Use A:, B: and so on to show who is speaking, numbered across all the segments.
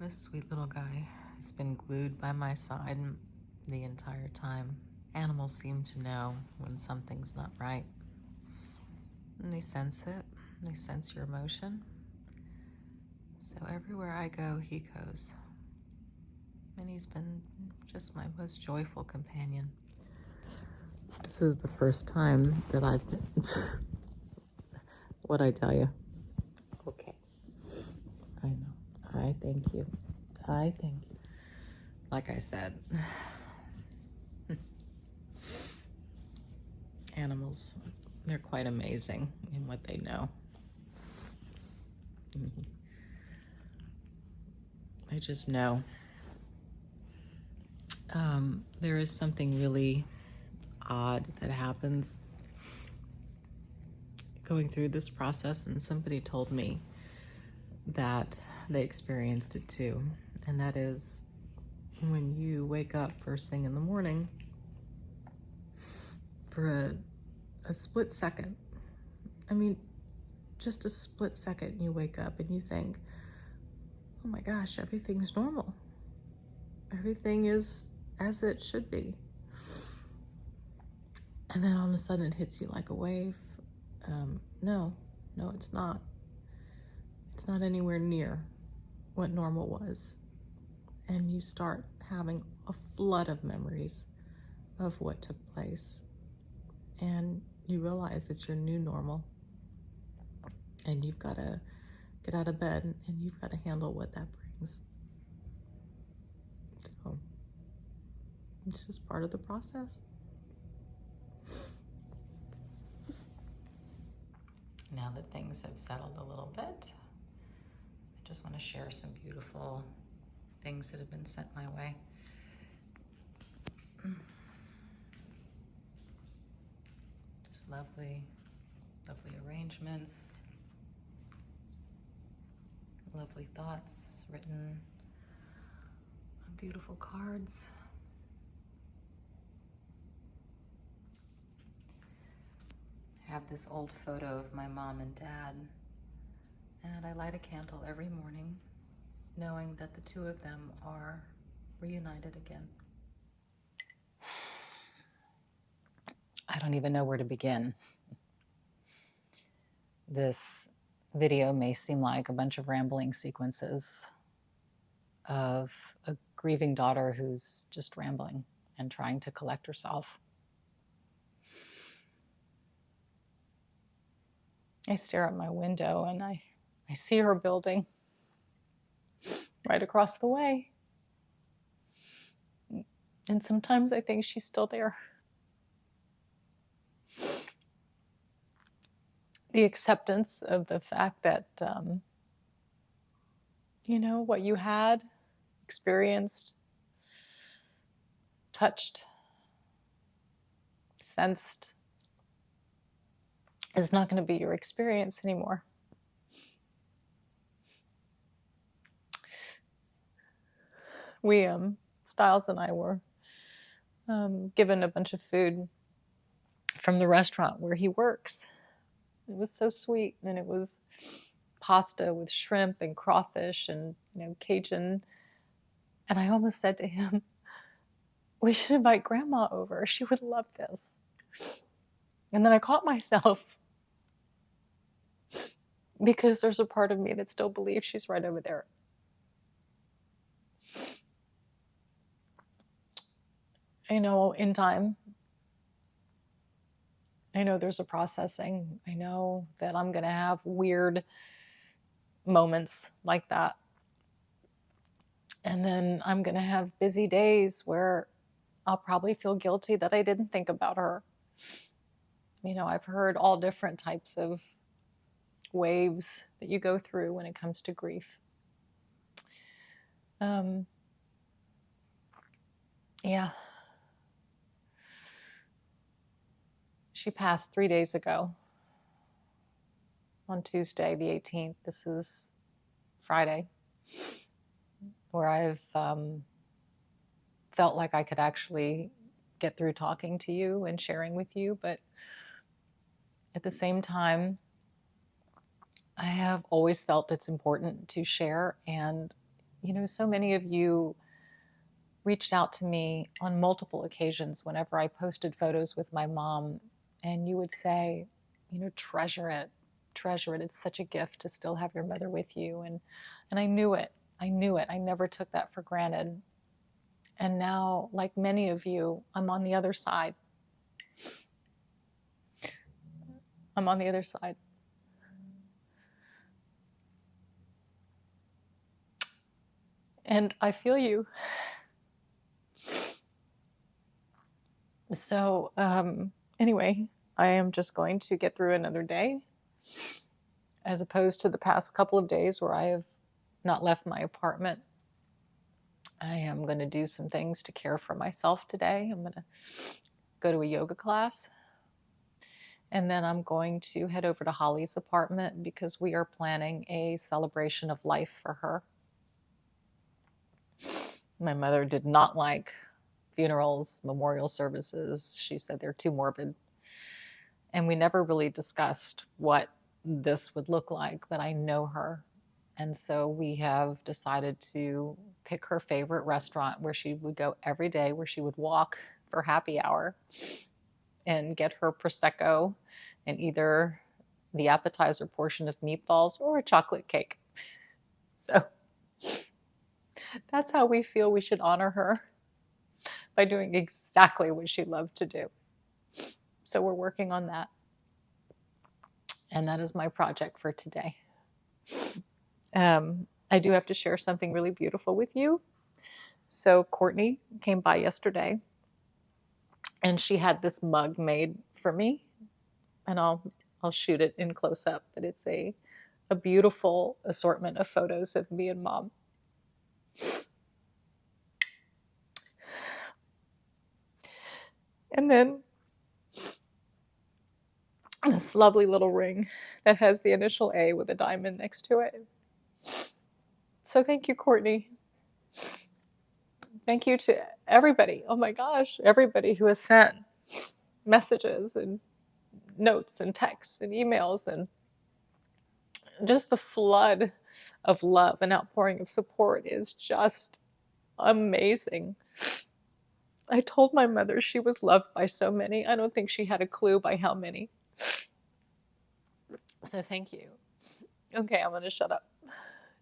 A: This sweet little guy has been glued by my side the entire time. Animals seem to know when something's not right. And they sense it. They sense your emotion. So everywhere I go, he goes. And he's been just my most joyful companion. This is the first time that I've been... What'd I tell you? Okay. I know. I thank you. I thank you. Like I said, animals, they're quite amazing in what they know. They just know. There is something really odd that happens going through this process, and somebody told me that they experienced it too, and that is when you wake up first thing in the morning, for a split second, I mean, just a split second, you wake up and you think, oh my gosh, everything's normal. Everything is as it should be. And then all of a sudden it hits you like a wave. No, it's not. It's not anywhere near what normal was. And you start having a flood of memories of what took place. And you realize it's your new normal. And you've got to get out of bed and you've got to handle what that brings. So it's just part of the process. Now that things have settled a little bit, I just want to share some beautiful things that have been sent my way. Just lovely, lovely arrangements, lovely thoughts written on beautiful cards. I have this old photo of my mom and dad, and I light a candle every morning, knowing that the two of them are reunited again. I don't even know where to begin. This video may seem like a bunch of rambling sequences of a grieving daughter who's just rambling and trying to collect herself. I stare out my window and I see her building right across the way. And sometimes I think she's still there. The acceptance of the fact that, what you had, experienced, touched, sensed, is not going to be your experience anymore. We, Styles and I were given a bunch of food from the restaurant where he works. It was so sweet, and it was pasta with shrimp and crawfish and Cajun. And I almost said to him, we should invite Grandma over. She would love this. And then I caught myself because there's a part of me that still believes she's right over there. I know in time, I know there's a processing. I know that I'm going to have weird moments like that. And then I'm going to have busy days where I'll probably feel guilty that I didn't think about her. I've heard all different types of waves that you go through when it comes to grief. Yeah. She passed 3 days ago on Tuesday, the 18th. This is Friday, where I've felt like I could actually get through talking to you and sharing with you. But at the same time, I have always felt it's important to share, and So many of you reached out to me on multiple occasions whenever I posted photos with my mom, and you would say, treasure it, treasure it. It's such a gift to still have your mother with you. And I knew it. I knew it. I never took that for granted. And now, like many of you, I'm on the other side. I'm on the other side. And I feel you. So, anyway, I am just going to get through another day, as opposed to the past couple of days where I have not left my apartment. I am going to do some things to care for myself today. I'm going to go to a yoga class. And then I'm going to head over to Holly's apartment because we are planning a celebration of life for her. My mother did not like funerals, memorial services. She said they're too morbid. And we never really discussed what this would look like, but I know her. And so we have decided to pick her favorite restaurant where she would go every day, where she would walk for happy hour and get her Prosecco and either the appetizer portion of meatballs or a chocolate cake. So that's how we feel we should honor her, by doing exactly what she loved to do. So we're working on that. And that is my project for today. I do have to share something really beautiful with you. So Courtney came by yesterday and she had this mug made for me, and I'll shoot it in close up, but it's a beautiful assortment of photos of me and Mom. And then this lovely little ring that has the initial A with a diamond next to it. So thank you, Courtney. Thank you to everybody. Oh my gosh, everybody who has sent messages and notes and texts and emails, and just the flood of love and outpouring of support is just amazing. I told my mother she was loved by so many. I don't think she had a clue by how many. So thank you. Okay, I'm going to shut up.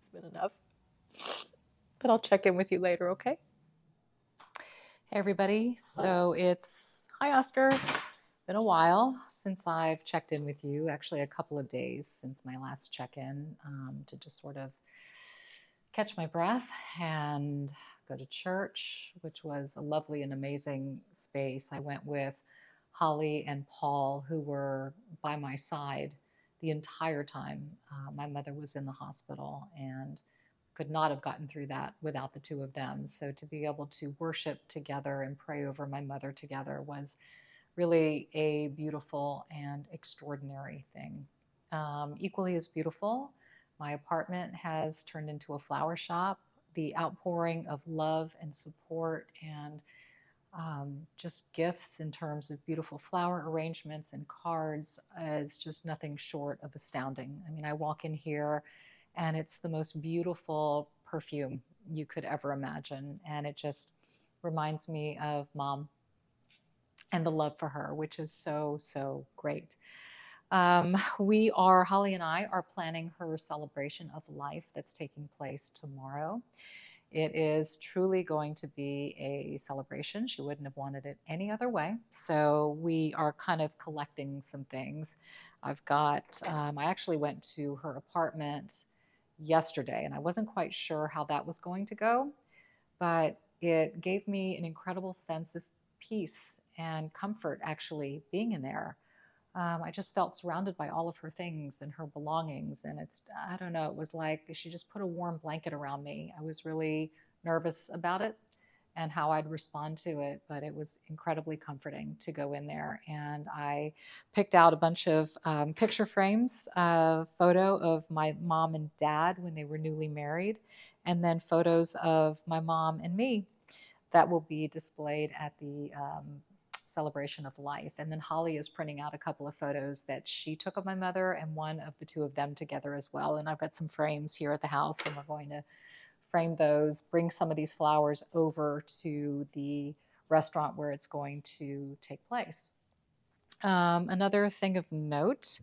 A: It's been enough. But I'll check in with you later, okay? Hey, everybody. So hi, Oscar. Been a while since I've checked in with you, actually a couple of days since my last check-in, to just sort of catch my breath and go to church, which was a lovely and amazing space. I went with Holly and Paul, who were by my side the entire time my mother was in the hospital, and could not have gotten through that without the two of them. So to be able to worship together and pray over my mother together was really a beautiful and extraordinary thing. Equally as beautiful, my apartment has turned into a flower shop. The outpouring of love and support and just gifts in terms of beautiful flower arrangements and cards is just nothing short of astounding. I mean, I walk in here and it's the most beautiful perfume you could ever imagine. And it just reminds me of Mom and the love for her, which is so, so great. Holly and I are planning her celebration of life that's taking place tomorrow. It is truly going to be a celebration. She wouldn't have wanted it any other way. So we are kind of collecting some things. I actually went to her apartment yesterday, and I wasn't quite sure how that was going to go, but it gave me an incredible sense of peace and comfort actually being in there. I just felt surrounded by all of her things and her belongings. And I don't know, it was like she just put a warm blanket around me. I was really nervous about it and how I'd respond to it, but it was incredibly comforting to go in there. And I picked out a bunch of picture frames, a photo of my mom and dad when they were newly married, and then photos of my mom and me that will be displayed at the celebration of life. And then Holly is printing out a couple of photos that she took of my mother and one of the two of them together as well. And I've got some frames here at the house, and we're going to frame those, bring some of these flowers over to the restaurant where it's going to take place. Another thing of note,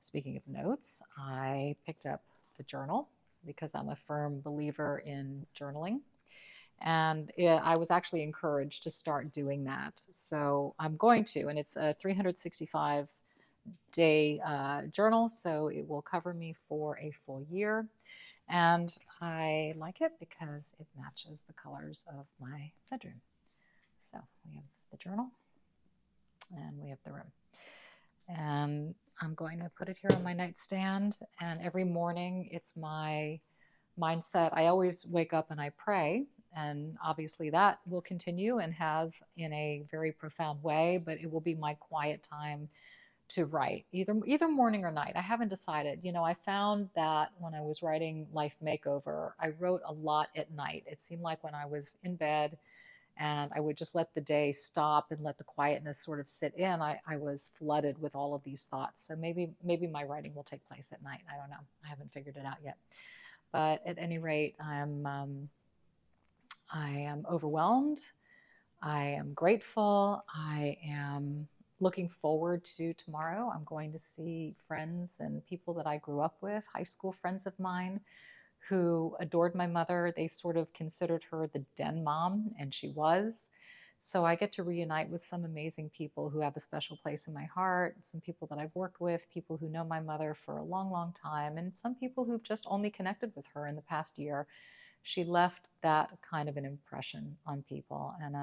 A: speaking of notes, I picked up a journal because I'm a firm believer in journaling. And I was actually encouraged to start doing that. So I'm going to, and it's a 365-day journal, so it will cover me for a full year. And I like it because it matches the colors of my bedroom. So we have the journal and we have the room. And I'm going to put it here on my nightstand. And every morning it's my mindset. I always wake up and I pray. And obviously that will continue and has in a very profound way, but it will be my quiet time to write, either morning or night. I haven't decided. You know, I found that when I was writing Life Makeover, I wrote a lot at night. It seemed like when I was in bed and I would just let the day stop and let the quietness sort of sit in, I was flooded with all of these thoughts. So maybe my writing will take place at night. I don't know. I haven't figured it out yet. But at any rate, I am overwhelmed. I am grateful. I am looking forward to tomorrow. I'm going to see friends and people that I grew up with, high school friends of mine who adored my mother. They sort of considered her the den mom, and she was. So I get to reunite with some amazing people who have a special place in my heart, some people that I've worked with, people who know my mother for a long, long time, and some people who've just only connected with her in the past year. She left that kind of an impression on people, and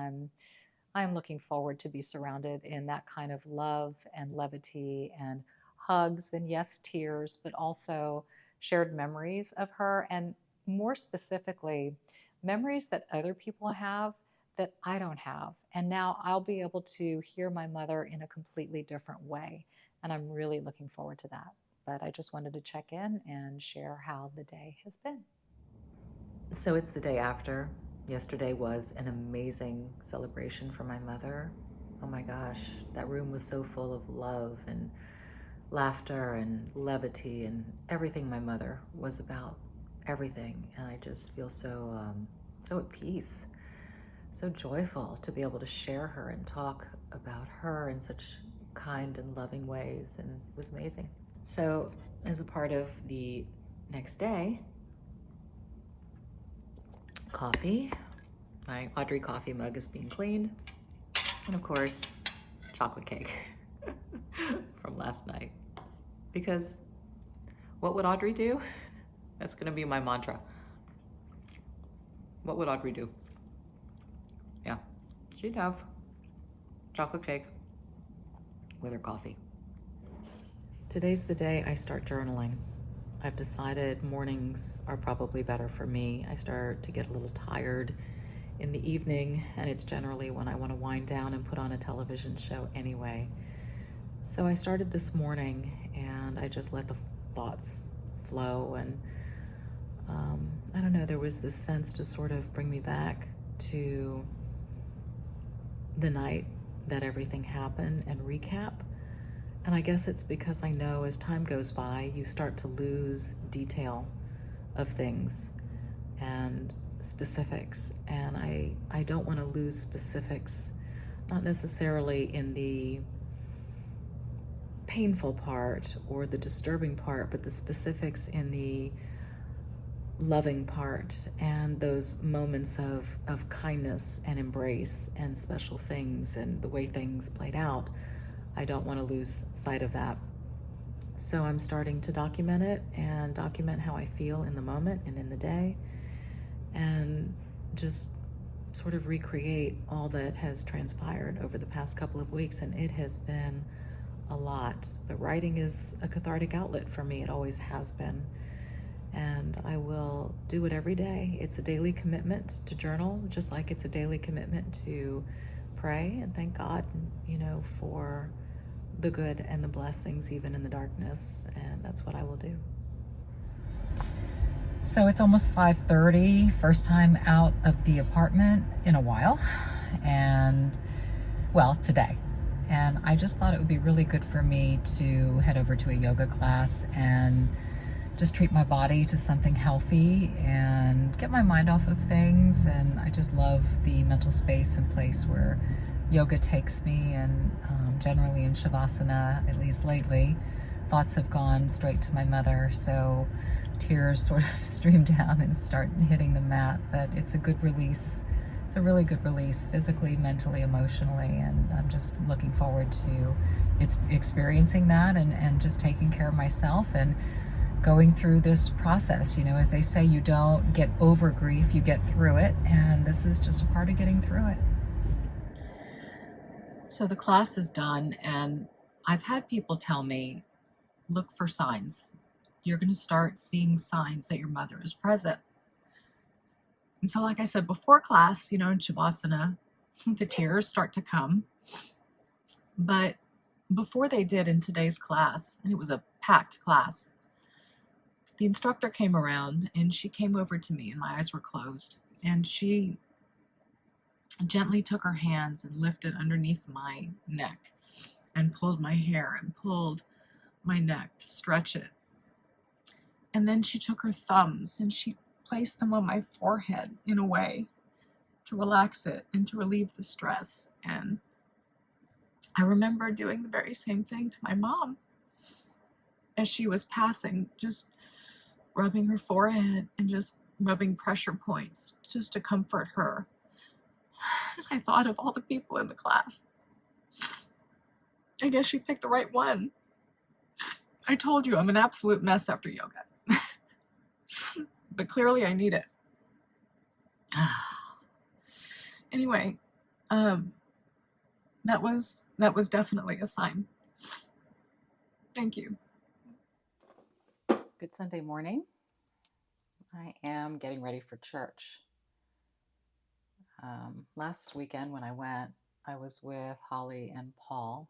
A: I'm looking forward to be surrounded in that kind of love and levity and hugs and yes, tears, but also shared memories of her, and more specifically, memories that other people have that I don't have. And now I'll be able to hear my mother in a completely different way, and I'm really looking forward to that. But I just wanted to check in and share how the day has been. So it's the day after. Yesterday was an amazing celebration for my mother. Oh my gosh, that room was so full of love and laughter and levity and everything my mother was about, everything. And I just feel so at peace, so joyful to be able to share her and talk about her in such kind and loving ways, and it was amazing. So as a part of the next day, coffee. My Audrey coffee mug is being cleaned. And of course, chocolate cake from last night. Because what would Audrey do? That's gonna be my mantra. What would Audrey do? Yeah, she'd have chocolate cake with her coffee. Today's the day I start journaling. I've decided mornings are probably better for me. I start to get a little tired in the evening, and it's generally when I want to wind down and put on a television show anyway. So I started this morning and I just let the thoughts flow, and I don't know, there was this sense to sort of bring me back to the night that everything happened and recap. And I guess it's because I know as time goes by, you start to lose detail of things and specifics. And I don't want to lose specifics, not necessarily in the painful part or the disturbing part, but the specifics in the loving part and those moments of kindness and embrace and special things and the way things played out. I don't want to lose sight of that. So I'm starting to document it and document how I feel in the moment and in the day, and just sort of recreate all that has transpired over the past couple of weeks. And it has been a lot, but writing is a cathartic outlet for me. It always has been. And I will do it every day. It's a daily commitment to journal, just like it's a daily commitment to pray and thank God, for the good and the blessings, even in the darkness. And that's what I will do. So it's almost 5:30, first time out of the apartment in a while, and today. And I just thought it would be really good for me to head over to a yoga class and
B: just treat my body to something healthy and get my mind off of things. And I just love the mental space and place where yoga takes me. And generally in Shavasana, at least lately, thoughts have gone straight to my mother. So tears sort of stream down and start hitting the mat. But it's a good release. It's a really good release, physically, mentally, emotionally. And I'm just looking forward to experiencing that and just taking care of myself and going through this process. You know, as they say, you don't get over grief, you get through it. And this is just a part of getting through it. So the class is done, and I've had people tell me, look for signs. You're going to start seeing signs that your mother is present. And so, like I said, before class, you know, in Shavasana, the tears start to come. But before they did in today's class, and it was a packed class, the instructor came around and she came over to me and my eyes were closed. And she gently took her hands and lifted underneath my neck and pulled my hair and pulled my neck to stretch it. And then she took her thumbs and she placed them on my forehead in a way to relax it and to relieve the stress. And I remember doing the very same thing to my mom as she was passing, just rubbing her forehead and just rubbing pressure points just to comfort her. And I thought of all the people in the class. I guess she picked the right one. I told you I'm an absolute mess after yoga. But clearly I need it. Anyway, that was definitely a sign. Thank you.
C: Good Sunday morning. I am getting ready for church. Last weekend when I went, I was with Holly and Paul,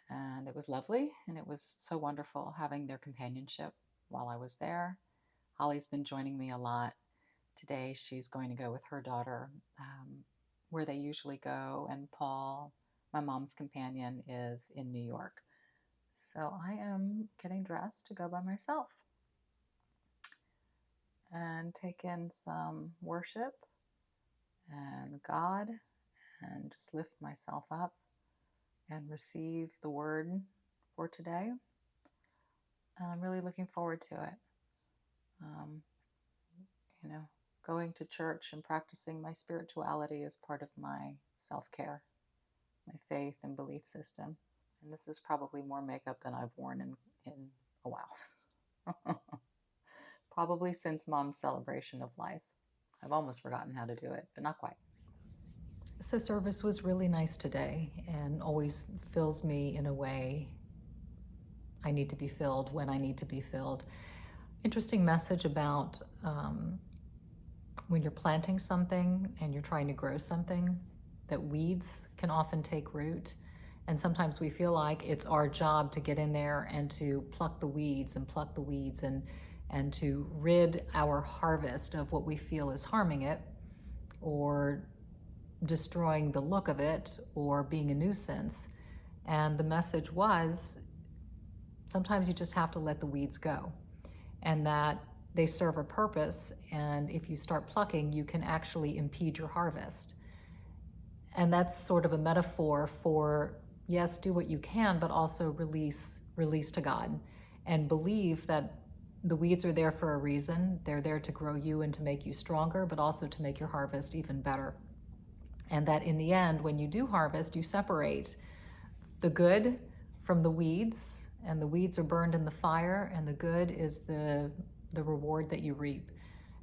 C: and it was lovely, and it was so wonderful having their companionship while I was there. Holly's been joining me a lot. Today she's going to go with her daughter where they usually go, and Paul, my mom's companion, is in New York. So I am getting dressed to go by myself and take in some worship and God and just lift myself up and receive the word for today. And I'm really looking forward to it. Going to church and practicing my spirituality is part of my self-care, my faith and belief system. And this is probably more makeup than I've worn in a while. Probably since Mom's celebration of life. I've almost forgotten how to do it, but not quite.
B: So service was really nice today and always fills me in a way I need to be filled when I need to be filled. Interesting message about when you're planting something and you're trying to grow something, that weeds can often take root. And sometimes we feel like it's our job to get in there and to pluck the weeds and to rid our harvest of what we feel is harming it or destroying the look of it or being a nuisance. And the message was, sometimes you just have to let the weeds go, and that they serve a purpose, and if you start plucking, you can actually impede your harvest. And that's sort of a metaphor for, yes, do what you can, but also release to God and believe that the weeds are there for a reason. They're there to grow you and to make you stronger, but also to make your harvest even better. And that in the end, when you do harvest, you separate the good from the weeds, and the weeds are burned in the fire, and the good is the reward that you reap.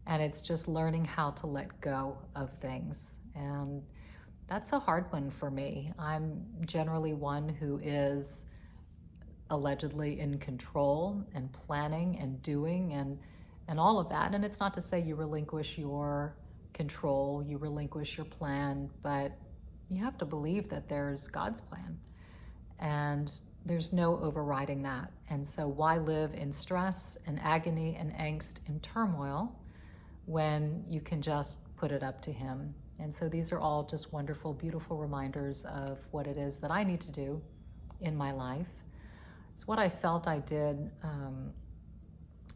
B: And it's just learning how to let go of things. And that's a hard one for me. I'm generally one who is allegedly in control and planning and doing and all of that. And it's not to say you relinquish your control, you relinquish your plan, but you have to believe that there's God's plan. And there's no overriding that. And so why live in stress and agony and angst and turmoil when you can just put it up to Him? And so these are all just wonderful, beautiful reminders of what it is that I need to do in my life. It's what I felt I did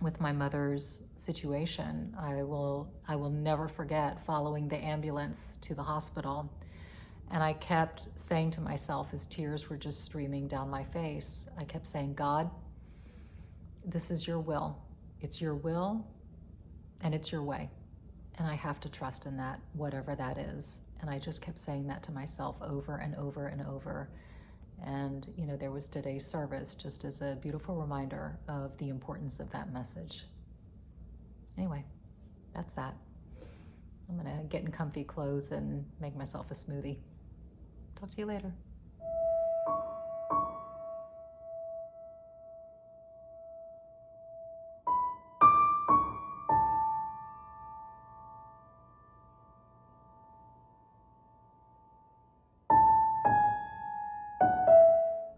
B: with my mother's situation. I will never forget following the ambulance to the hospital. And I kept saying to myself as tears were just streaming down my face, I kept saying, God, this is your will. It's your will and it's your way. And I have to trust in that, whatever that is. And I just kept saying that to myself over and over and over. And, you know, there was today's service just as a beautiful reminder of the importance of that message. Anyway, that's that. I'm going to get in comfy clothes and make myself a smoothie. Talk to you later.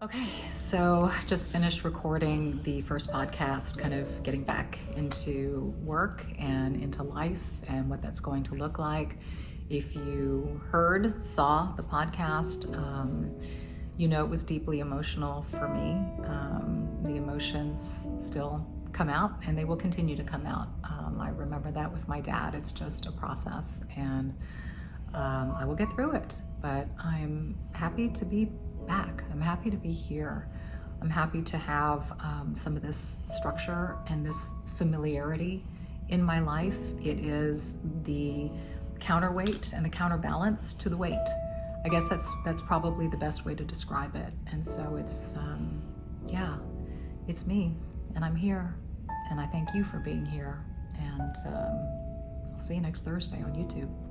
B: Okay, so just finished recording the first podcast, kind of getting back into work and into life and what that's going to look like. If you saw the podcast, you know it was deeply emotional for me. The emotions still come out and they will continue to come out. I remember that with my dad. It's just a process, and I will get through it, but I'm happy to be back. I'm happy to be here. I'm happy to have some of this structure and this familiarity in my life. It is the counterweight and the counterbalance to the weight. I guess that's probably the best way to describe it. And so it's it's me, and I'm here, and I thank you for being here, and I'll see you next Thursday on YouTube.